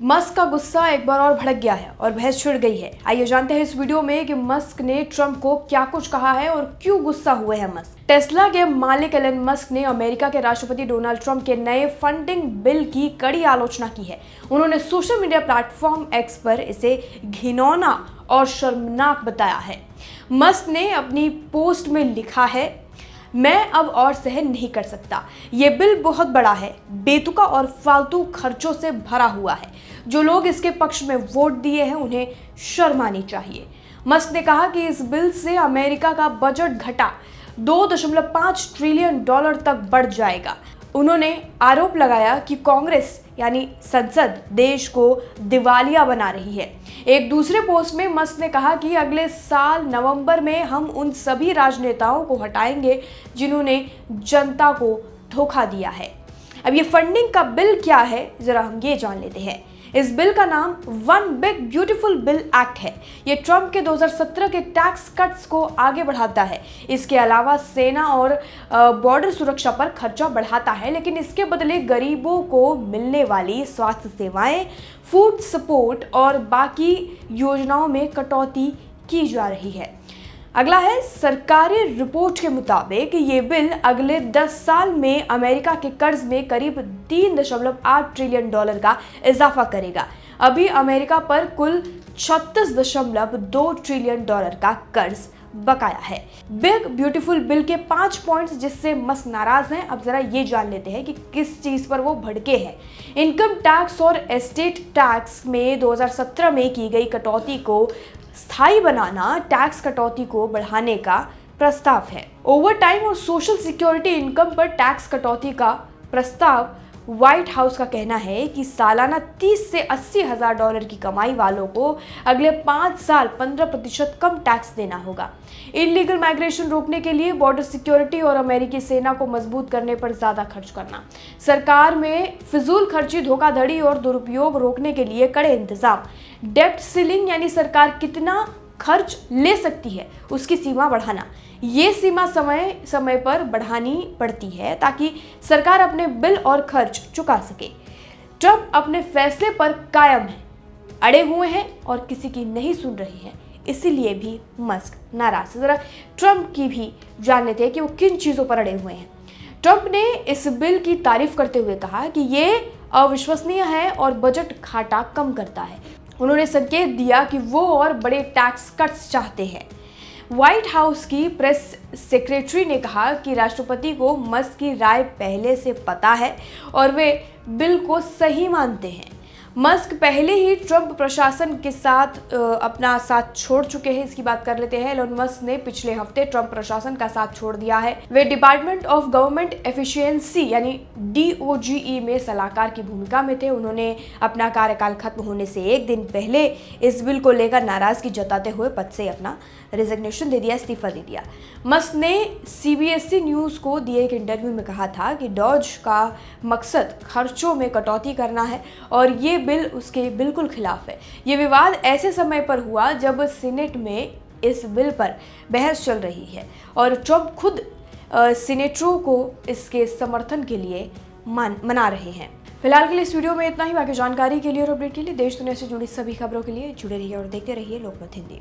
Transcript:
Musk का गुस्सा एक बार और भड़क गया है और बहस छिड़ गई है। आइए जानते हैं इस वीडियो में कि मस्क ने ट्रंप को क्या कुछ कहा है और क्यों गुस्सा हुए हैं मस्क। टेस्ला के मालिक एलन मस्क ने अमेरिका के राष्ट्रपति डोनाल्ड ट्रंप के नए फंडिंग बिल की कड़ी आलोचना की है। उन्होंने सोशल मीडिया प्लेटफॉर्म एक्स पर इसे घिनौना और शर्मनाक बताया है। मस्क ने अपनी पोस्ट में लिखा है, मैं अब और सहन नहीं कर सकता। ये बिल बहुत बड़ा है, बेतुका और फालतू खर्चों से भरा हुआ है। जो लोग इसके पक्ष में वोट दिए हैं उन्हें शर्म आनी चाहिए। मस्क ने कहा कि इस बिल से अमेरिका का बजट घटा 2.5 ट्रिलियन डॉलर तक बढ़ जाएगा। उन्होंने आरोप लगाया कि कांग्रेस यानी संसद देश को दिवालिया बना रही है। एक दूसरे पोस्ट में मस्क ने कहा कि अगले साल नवंबर में हम उन सभी राजनेताओं को हटाएंगे जिन्होंने जनता को धोखा दिया है। अब ये फंडिंग का बिल क्या है, जरा हम ये जान लेते हैं। इस बिल का नाम one big beautiful bill act है। ये ट्रंप के 2017 के टैक्स कट्स को आगे बढ़ाता है। इसके अलावा सेना और बॉर्डर सुरक्षा पर खर्चा बढ़ाता है, लेकिन इसके बदले गरीबों को मिलने वाली स्वास्थ्य सेवाएं, फूड सपोर्ट और बाकी योजनाओं में कटौती की जा रही है। अगला है, सरकारी रिपोर्ट के मुताबिक ये बिल अगले 10 साल में अमेरिका के कर्ज में करीब 3.8 ट्रिलियन डॉलर का इजाफा करेगा। अभी अमेरिका पर कुल 36.2 ट्रिलियन डॉलर का कर्ज बकाया है। बिग ब्यूटीफुल बिल के 5 पॉइंट्स जिससे मस्क नाराज हैं, अब जरा ये जान लेते हैं कि किस चीज पर वो भड़के हैं। इनकम टैक्स और एस्टेट टैक्स में 2017 में की गई कटौती को स्थायी बनाना, टैक्स कटौती को बढ़ाने का प्रस्ताव है। ओवर टाइम और सोशल सिक्योरिटी इनकम पर टैक्स कटौती का प्रस्ताव। व्हाइट हाउस का कहना है कि सालाना 30 से 80 हजार डॉलर की कमाई वालों को अगले 5 साल 15% कम टैक्स देना होगा। इलीगल माइग्रेशन रोकने के लिए बॉर्डर सिक्योरिटी और अमेरिकी सेना को मजबूत करने पर ज्यादा खर्च करना। सरकार में फिजूल खर्ची, धोखाधड़ी और दुरुपयोग रोकने के लिए कड़े इंतजाम। डेब्ट सीलिंग यानी सरकार कितना खर्च ले सकती है उसकी सीमा बढ़ाना। ये सीमा समय समय पर बढ़ानी पड़ती है ताकि सरकार अपने बिल और खर्च चुका सके। ट्रंप अपने फैसले पर कायम है, अड़े हुए हैं और किसी की नहीं सुन रही है, इसीलिए भी मस्क नाराज है। जरा ट्रंप की भी जान लेते हैं कि वो किन चीजों पर अड़े हुए हैं। ट्रंप ने इस बिल की तारीफ करते हुए कहा कि ये अविश्वसनीय है और बजट घाटा कम करता है। उन्होंने संकेत दिया कि वो और बड़े टैक्स कट्स चाहते हैं। व्हाइट हाउस की प्रेस सेक्रेटरी ने कहा कि राष्ट्रपति को मस्क की राय पहले से पता है और वे बिल को सही मानते हैं। मस्क पहले ही ट्रंप प्रशासन के साथ अपना साथ छोड़ चुके हैं। इसकी बात कर लेते हैं। एलन मस्क ने पिछले हफ्ते ट्रंप प्रशासन का साथ छोड़ दिया है। वे डिपार्टमेंट ऑफ गवर्नमेंट एफिशिएंसी यानी DOGE में सलाहकार की भूमिका में थे। उन्होंने अपना कार्यकाल खत्म होने से एक दिन पहले इस बिल को लेकर नाराजगी जताते हुए पद से अपना रेजिग्नेशन दे दिया, इस्तीफा दे दिया। मस्क ने CBSE न्यूज़ को दिए एक इंटरव्यू में कहा था कि डॉज का मकसद खर्चों में कटौती करना है और ये बिल उसके बिल्कुल खिलाफ है। ये विवाद ऐसे समय पर हुआ जब सीनेट में इस बिल पर बहस चल रही है और ट्रंप खुद सीनेटरों को इसके समर्थन के लिए मना रहे हैं। फिलहाल के लिए इस वीडियो में इतना ही। बाकी जानकारी के लिए और अपडेट के लिए, देश दुनिया से जुड़ी सभी खबरों के लिए जुड़े रहिए और देखते रहिए लोकमत हिंदी।